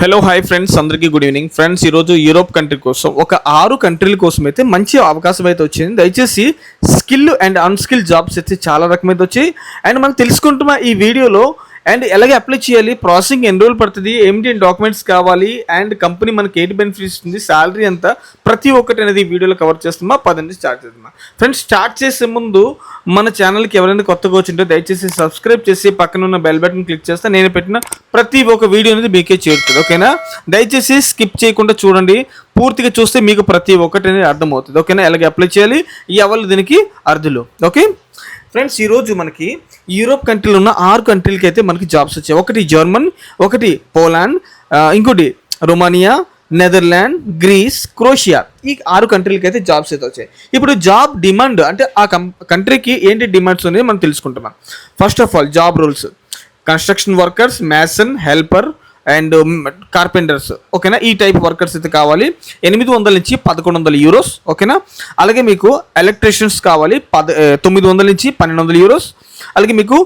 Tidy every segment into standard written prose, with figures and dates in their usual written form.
Hello hi friends, అందరికీ good evening friends. ఈరోజు Europe country కోసం ఒక 6 కంట్రీల కోసం అయితే మంచి అవకాశం అయితే వచ్చింది. దయచేసి స్కిల్ అండ్ అన్స్కిల్ జాబ్స్ అయితే చాలా రకమైతే వచ్చాయి. అండ్ మనం తెలుసుకుంటున్న ఈ వీడియోలో అండ్ ఎలాగే అప్లై చేయాలి, ప్రాసెసింగ్ ఎన్ని రోజులు పడుతుంది, ఏమిటి డాక్యుమెంట్స్ కావాలి, అండ్ కంపెనీ మనకి ఏంటి బెనిఫిట్స్ ఇస్తుంది, శాలరీ ఎంత, ప్రతి ఒక్కటి అనేది ఈ వీడియోలో కవర్ చేస్తున్నా. పదండి స్టార్ట్ చేద్దాం ఫ్రెండ్స్. స్టార్ట్ చేసే ముందు మన ఛానల్కి ఎవరైనా కొత్తగా వచ్చింటే దయచేసి సబ్స్క్రైబ్ చేసి పక్కన ఉన్న బెల్ బటన్ క్లిక్ చేస్తే నేను పెట్టిన ప్రతి ఒక్క వీడియో అనేది మీకే చేరుతుంది. ఓకేనా? దయచేసి స్కిప్ చేయకుండా చూడండి, పూర్తిగా చూస్తే మీకు ప్రతి ఒక్కటి అనేది అర్థమవుతుంది. ఓకేనా? ఎలాగే అప్లై చేయాలి, ఎవరు దీనికి అర్హులు. ఓకే ఫ్రెండ్స్, ఈరోజు మనకి యూరోప్ కంట్రీలో ఉన్న 6 కంట్రీలకి అయితే మనకి జాబ్స్ వచ్చాయి. ఒకటి జర్మన్, ఒకటి పోలాండ్, ఇంకోటి రొమానియా, నెదర్లాండ్, గ్రీస్, క్రోషియా. ఈ 6 కంట్రీలకి అయితే జాబ్స్ అయితే వచ్చాయి. ఇప్పుడు జాబ్ డిమాండ్ అంటే ఆ కంట్రీకి ఏంటి డిమాండ్స్ అనేది మనం తెలుసుకుంటున్నాం. First of all job rules: construction workers, Mason, helper and carpenters. ఓకేనా? ఈ టైప్ వర్కర్స్ అయితే కావాలి. 800 నుంచి 1100 యూరోస్. ఓకేనా? అలాగే మీకు ఎలక్ట్రీషియన్స్ కావాలి 900 నుంచి 1200 యూరోస్. అలాగే మీకు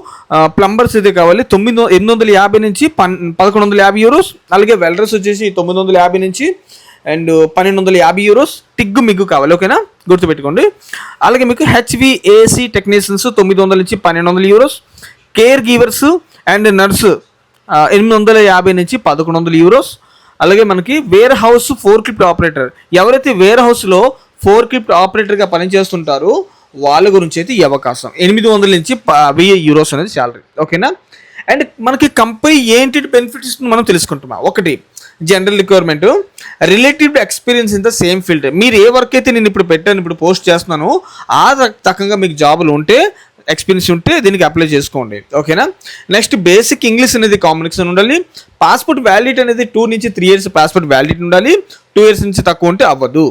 ప్లంబర్స్ అయితే కావాలి 850 నుంచి 1150 యూరోస్. అలాగే వెల్డర్స్ వచ్చేసి 950 నుంచి అండ్ 1250 యూరోస్. టిగ్గు మిగ్గు కావాలి. ఓకేనా? గుర్తుపెట్టుకోండి. అలాగే మీకు HVAC టెక్నీషియన్స్ 900 నుంచి 1200 euros. Care givers and nurse 850 నుంచి 1100 యూరోస్. అలాగే మనకి వేర్ హౌస్ ఫోర్క్లిఫ్ట్ ఆపరేటర్, ఎవరైతే వేర్ హౌస్లో ఫోర్క్లిఫ్ట్ ఆపరేటర్గా పనిచేస్తుంటారో వాళ్ళ గురించి అయితే ఈ అవకాశం 800 నుంచి 1000 యూరోస్ అనేది శాలరీ. ఓకేనా? అండ్ మనకి కంపెనీ ఏంటి బెనిఫిట్స్ మనం తెలుసుకుంటున్నాం. ఒకటి general requirement, relative experience in the same field. మీరు ఏ వర్క్ అయితే నేను ఇప్పుడు పెట్టాను, ఇప్పుడు పోస్ట్ చేస్తున్నాను, ఆ రకంగా మీకు జాబులు ఉంటే, ఎక్స్పీరియన్స్ ఉంటే దీనికి అప్లై చేసుకోండి. ఓకేనా? నెక్స్ట్ బేసిక్ ఇంగ్లీష్ అనేది కాంబినేషన్ ఉండాలి. పాస్పోర్ట్ వ్యాలిడిటీ అనేది 2 నుంచి 3 ఇయర్స్ పాస్పోర్ట్ వ్యాలిడిటీ ఉండాలి. 2 ఇయర్స్ నుంచి తక్కువ ఉంటే అవ్వదు.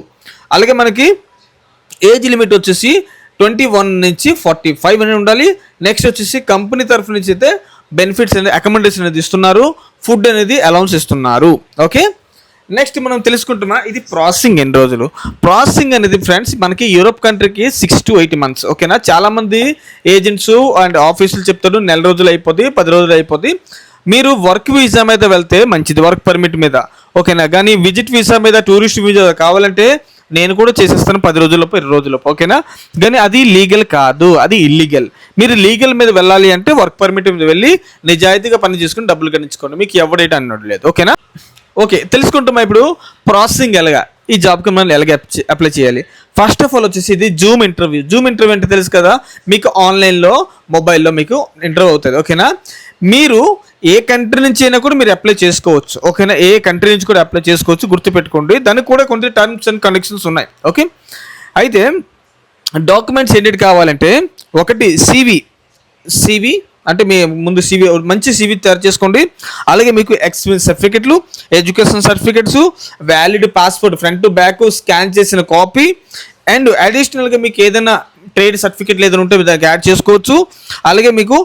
అలాగే మనకి ఏజ్ లిమిట్ వచ్చేసి 21 నుంచి 45 అనేది ఉండాలి. నెక్స్ట్ వచ్చేసి కంపెనీ తరఫు నుంచి అయితే బెనిఫిట్స్ అనేది అకామిడేషన్ అనేది ఇస్తున్నారు, ఫుడ్ అనేది అలౌన్స్ ఇస్తున్నారు. ఓకే, నెక్స్ట్ మనం తెలుసుకుంటున్న ఇది ప్రాసెసింగ్ ఎన్ని రోజులు. ప్రాసెసింగ్ అనేది ఫ్రెండ్స్ మనకి యూరోప్ కంట్రీకి 6 to 8 months. ఓకేనా? చాలామంది ఏజెంట్స్ అండ్ ఆఫీసులు చెప్తారు 9 రోజులు అయిపోద్ది, 10 రోజులు అయిపోద్ది. మీరు వర్క్ వీసా మీద వెళ్తే మంచిది, వర్క్ పర్మిట్ మీద. ఓకేనా? కానీ విజిట్ వీసా మీద, టూరిస్ట్ వీసా కావాలంటే నేను కూడా చేసేస్తాను 10 రోజుల్లోపు, 20 రోజుల్లోపు. ఓకేనా? కానీ అది లీగల్ కాదు, అది ఇల్లీగల్. మీరు లీగల్ మీద వెళ్ళాలి అంటే వర్క్ పర్మిట్ మీద వెళ్ళి నిజాయితీగా పని చేసుకుని డబ్బులు గణించుకోండి, మీకు ఎవడేట అన్నట్టు లేదు. ఓకేనా? ఓకే, తెలుసుకుంటామా ఇప్పుడు ప్రాసెసింగ్ ఎలాగా, ఈ జాబ్కి మనం ఎలాగ అప్లై చేయాలి. ఫస్ట్ ఆఫ్ ఆల్ వచ్చేసి ఇది జూమ్ ఇంటర్వ్యూ. జూమ్ ఇంటర్వ్యూ అంటే తెలుసు కదా, మీకు ఆన్లైన్లో మొబైల్లో మీకు ఇంటర్వ్యూ అవుతుంది. ఓకేనా? మీరు ఏ కంట్రీ నుంచి అయినా కూడా మీరు అప్లై చేసుకోవచ్చు. ఓకేనా? ఏ కంట్రీ నుంచి కూడా అప్లై చేసుకోవచ్చు, గుర్తుపెట్టుకోండి. దానికి కూడా కొన్ని టర్మ్స్ అండ్ కండిషన్స్ ఉన్నాయి. ఓకే, అయితే డాక్యుమెంట్స్ ఏంటి కావాలంటే, ఒకటి సివి అంటే మీ ముందు మంచి సివి తయారు చేసుకోండి. అలాగే మీకు ఎక్స్పీరియన్స్ సర్టిఫికెట్లు, education certificates, valid passport front to back scan చేసిన కాపీ, అండ్ అడిషనల్గా మీకు ఏదైనా ట్రేడ్ సర్టిఫికెట్లు ఏదైనా ఉంటే దానికి యాడ్ చేసుకోవచ్చు. అలాగే మీకు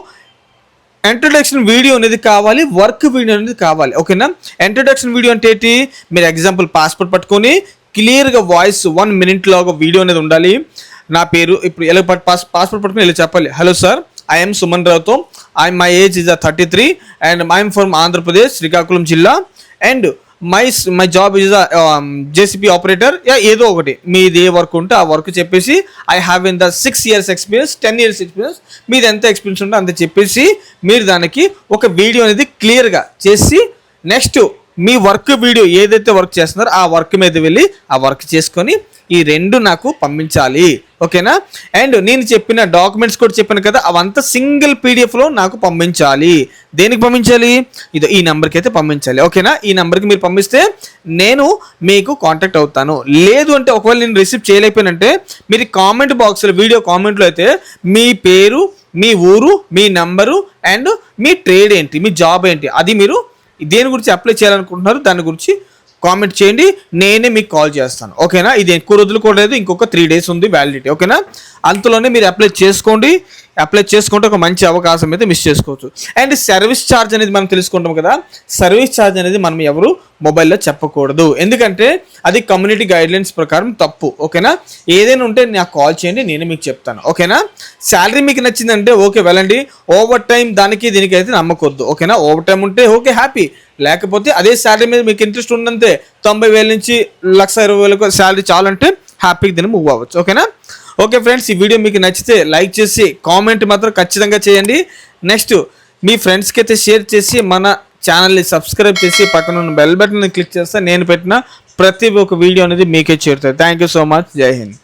ఇంట్రడక్షన్ వీడియో అనేది కావాలి, వర్క్ వీడియో అనేది కావాలి. ఓకేనా? ఇంట్రడక్షన్ వీడియో అంటే ఏంటి, మీరు ఎగ్జాంపుల్ పాస్పోర్ట్ పట్టుకొని క్లియర్గా వాయిస్ 1 minute లాగా వీడియో అనేది ఉండాలి. నా పేరు ఇప్పుడు ఎలా పాస్పోర్ట్ పట్టుకుని ఇలా చెప్పాలి. Hello sir, I am Suman Rauto. My age is 33 and I am from Andhra Pradesh, Srikakulam Jilla, and my job is a JCP operator. ఏదో ఒకటి మీది ఏ వర్క్ ఉంటే ఆ వర్క్ చెప్పేసి I have in the 6 years experience, 10 years experience, మీది ఎంత experience ఉంటే అంత చెప్పేసి మీరు దానికి ఒక వీడియో అనేది క్లియర్గా చేసి, నెక్స్ట్ మీ వర్క్ వీడియో ఏదైతే వర్క్ చేస్తున్నారో ఆ వర్క్ మీద వెళ్ళి ఆ వర్క్ చేసుకొని ఈ 2 నాకు పంపించాలి. ఓకేనా? అండ్ నేను చెప్పిన డాక్యుమెంట్స్ కూడా చెప్పాను కదా, అవంతా సింగిల్ పీడిఎఫ్లో నాకు పంపించాలి. దేనికి పంపించాలి? ఈ నెంబర్కి అయితే పంపించాలి. ఓకేనా? ఈ నెంబర్కి మీరు పంపిస్తే నేను మీకు కాంటాక్ట్ అవుతాను. లేదు అంటే ఒకవేళ నేను రిసీవ్ చేయలేకపోయినంటే మీరు కామెంట్ బాక్స్లో, వీడియో కామెంట్లో అయితే మీ పేరు, మీ ఊరు, మీ నెంబరు అండ్ మీ ట్రేడ్ ఏంటి, మీ జాబ్ ఏంటి, అది మీరు దేని గురించి అప్లై చేయాలనుకుంటున్నారు దాని గురించి కామెంట్ చేయండి, నేనే మీకు కాల్ చేస్తాను. ఓకేనా? ఇది ఎక్కువ రోజులు కూడా లేదు, ఇంకొక 3 days ఉంది వ్యాలిడిటీ. ఓకేనా? అంతలోనే మీరు అప్లై చేసుకోండి. అప్లై చేసుకుంటే ఒక మంచి అవకాశం అయితే మిస్ చేసుకోవచ్చు. అండ్ సర్వీస్ ఛార్జ్ అనేది మనం తెలుసుకుంటాం కదా, సర్వీస్ ఛార్జ్ అనేది మనం ఎవరు మొబైల్లో చెప్పకూడదు, ఎందుకంటే అది కమ్యూనిటీ గైడ్లైన్స్ ప్రకారం తప్పు. ఓకేనా, ఏదైనా ఉంటే నాకు కాల్ చేయండి, నేను మీకు చెప్తాను. ఓకేనా, శాలరీ మీకు నచ్చిందంటే ఓకే వెళ్ళండి, ఓవర్ టైం దానికి దీనికి అయితే నమ్మకొద్దు. ఓకేనా, ఓవర్ టైం ఉంటే ఓకే హ్యాపీ, లేకపోతే అదే శాలరీ మీద మీకు ఇంట్రెస్ట్ ఉందంటే 90,000 నుంచి 1,20,000 శాలరీ చాలంటే హ్యాపీగా దీన్ని మూవ్ అవ్వచ్చు. ఓకేనా, ఓకే ఫ్రెండ్స్, ఈ వీడియో మీకు నచ్చితే లైక్ చేసి కామెంట్ మాత్రం ఖచ్చితంగా చేయండి. నెక్స్ట్ మీ ఫ్రెండ్స్కి అయితే షేర్ చేసి మన ఛానల్ని సబ్స్క్రైబ్ చేసి పక్కన ఉన్న బెల్ బటన్ని క్లిక్ చేస్తే నేను పెట్టిన ప్రతి ఒక్క వీడియో అనేది మీకే చేరుతుంది. Thank you so much. జై హింద్.